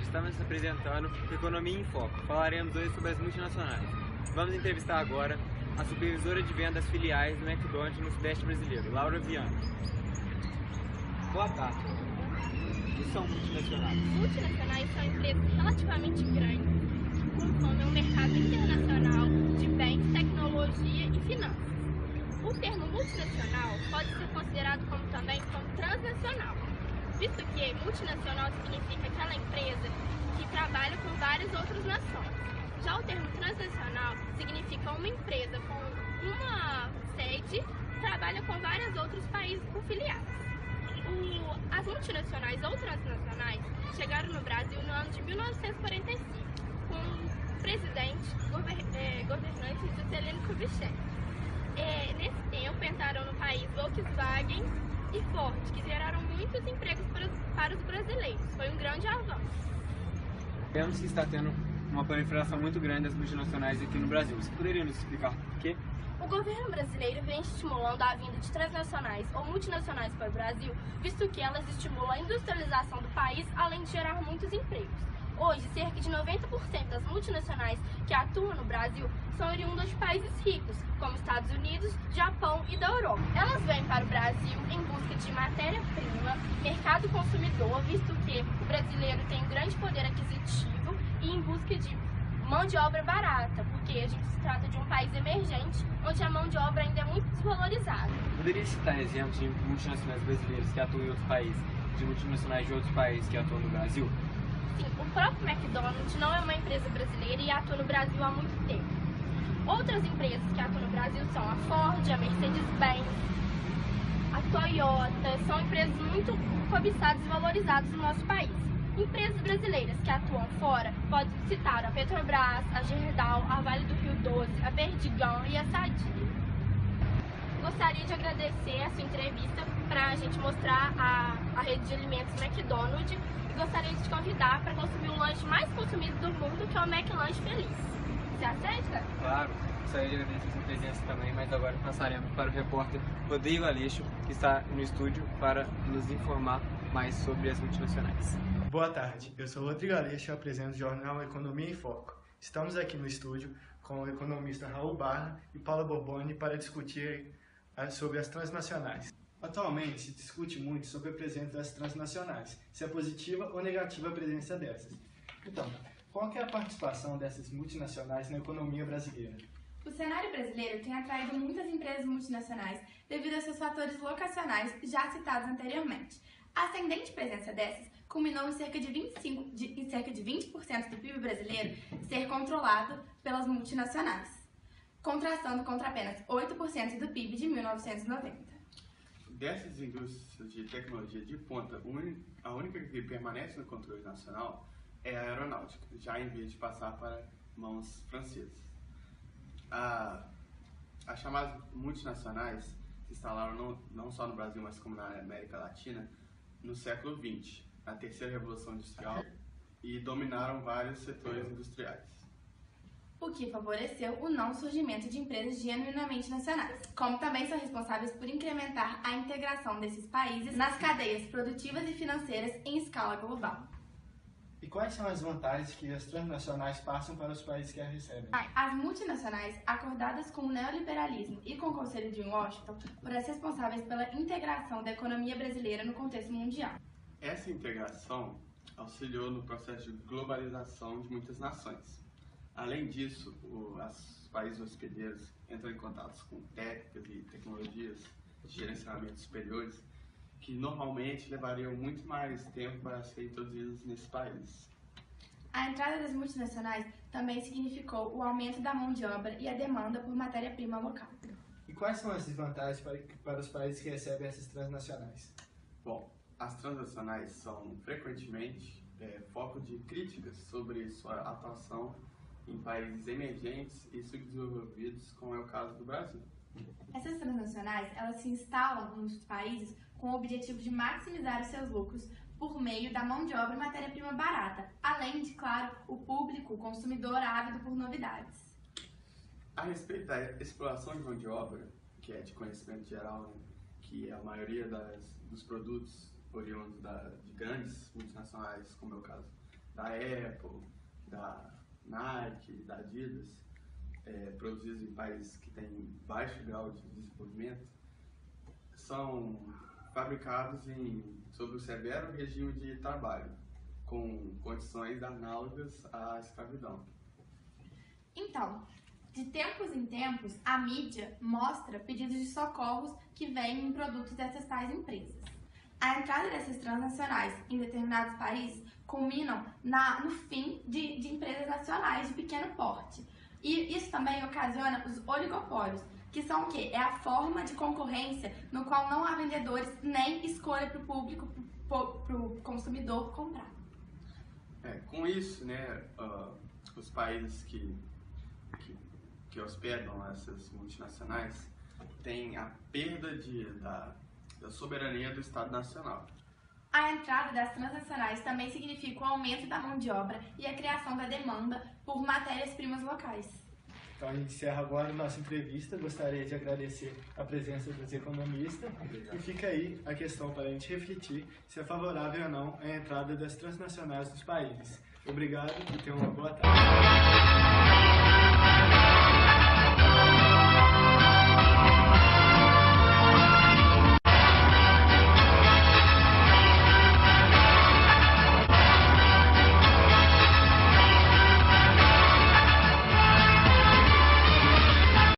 estamos apresentando Economia em Foco. Falaremos hoje sobre as multinacionais. Vamos entrevistar agora a supervisora de vendas filiais do McDonald's no Sudeste brasileiro, Laura Viana. Boa tarde. O que são multinacionais? Multinacionais são empresas relativamente grandes que consomem um mercado internacional de bens, tecnologia e finanças. O termo multinacional pode ser considerado também como transnacional, visto que multinacional significa aquela empresa que trabalha com várias outras nações. Já o termo transnacional significa uma empresa com uma sede que trabalha com vários outros países por filiais. As multinacionais ou transnacionais chegaram no Brasil no ano de 1945, com o presidente governante Juscelino Kubitschek. Nesse tempo entraram no país Volkswagen e Ford, que geraram muitos empregos para os brasileiros. Foi um grande avanço. Vemos que está tendo uma proliferação muito grande das multinacionais aqui no Brasil. Você poderia nos explicar por quê? O governo brasileiro vem estimulando a vinda de transnacionais ou multinacionais para o Brasil, visto que elas estimulam a industrialização do país, além de gerar muitos empregos. Hoje, cerca de 90% das multinacionais que atuam no Brasil são oriundas de países ricos, como Estados Unidos, Japão e da Europa. Elas vêm para o Brasil em busca de matéria-prima, mercado consumidor, visto que o brasileiro tem um grande poder aquisitivo, e em busca de mão de obra barata, porque a gente se trata de um país emergente, onde a mão de obra ainda é muito desvalorizada. Poderia citar exemplos de multinacionais brasileiras que atuam em outros países, de multinacionais de outros países que atuam no Brasil? Sim, o próprio McDonald's não é uma empresa brasileira e atua no Brasil há muito tempo. Outras empresas que atuam no Brasil são a Ford, a Mercedes-Benz, a Toyota, são empresas muito cobiçadas e valorizadas no nosso país. Empresas brasileiras que atuam fora podem citar a Petrobras, a Gerdau, a Vale do Rio Doce, a Perdigão e a Sadia. Gostaria de agradecer a sua entrevista para a gente mostrar a rede de alimentos McDonald's e gostaria de te convidar para consumir o lanche mais consumido do mundo, que é o McLanche Feliz. Você aceita? Claro, gostaria de agradecer a sua presença também, mas agora passaremos para o repórter Rodrigo Aleixo, que está no estúdio para nos informar mais sobre as multinacionais. Boa tarde, eu sou Rodrigo Aleixo e apresento o jornal Economia em Foco. Estamos aqui no estúdio com o economista Raul Barra e Paula Boboni para discutir sobre as transnacionais. Atualmente se discute muito sobre a presença das transnacionais, se é positiva ou negativa a presença dessas. Então, qual que é a participação dessas multinacionais na economia brasileira? O cenário brasileiro tem atraído muitas empresas multinacionais devido a seus fatores locacionais já citados anteriormente. A ascendente presença dessas culminou em cerca de 20% do PIB brasileiro ser controlado pelas multinacionais, contrastando contra apenas 8% do PIB de 1990. Dessas indústrias de tecnologia de ponta, a única que permanece no controle nacional é a aeronáutica, já em vez de passar para mãos francesas. As chamadas multinacionais se instalaram não só no Brasil, mas como na América Latina, no século XX, na terceira revolução industrial, e dominaram vários setores industriais. O que favoreceu o não surgimento de empresas genuinamente nacionais, como também são responsáveis por incrementar a integração desses países nas cadeias produtivas e financeiras em escala global. E quais são as vantagens que as transnacionais passam para os países que as recebem? As multinacionais, acordadas com o neoliberalismo e com o Conselho de Washington, foram as responsáveis pela integração da economia brasileira no contexto mundial. Essa integração auxiliou no processo de globalização de muitas nações. Além disso, os países hospedeiros entram em contato com técnicas e tecnologias de gerenciamento superiores que normalmente levariam muito mais tempo para serem introduzidas nesse país. A entrada das multinacionais também significou o aumento da mão de obra e a demanda por matéria-prima local. E quais são as desvantagens para os países que recebem essas transnacionais? Bom, as transnacionais são frequentemente foco de críticas sobre sua atuação em países emergentes e subdesenvolvidos, como é o caso do Brasil. Essas transnacionais, elas se instalam nos países com o objetivo de maximizar os seus lucros por meio da mão de obra e matéria-prima barata, além de, claro, o público, o consumidor ávido por novidades. A respeito da exploração de mão de obra, que é de conhecimento geral, né, que a maioria dos produtos oriundos de grandes multinacionais, como é o caso da Apple, da Nike, da Adidas, produzidos em países que têm baixo grau de desenvolvimento, são fabricados sob o severo regime de trabalho, com condições análogas à escravidão. Então, de tempos em tempos, a mídia mostra pedidos de socorros que vêm em produtos dessas tais empresas. A entrada dessas transnacionais em determinados países culminam no fim de empresas nacionais de pequeno porte. E isso também ocasiona os oligopólios, que são o quê? É a forma de concorrência no qual não há vendedores nem escolha para o público, para o consumidor comprar. Com isso, né, os países que hospedam essas multinacionais têm a perda da soberania do Estado Nacional. A entrada das transnacionais também significa o aumento da mão de obra e a criação da demanda por matérias-primas locais. Então a gente encerra agora a nossa entrevista. Gostaria de agradecer a presença dos economistas. Obrigado. E fica aí a questão para a gente refletir se é favorável ou não a entrada das transnacionais nos países. Obrigado e tenham uma boa tarde.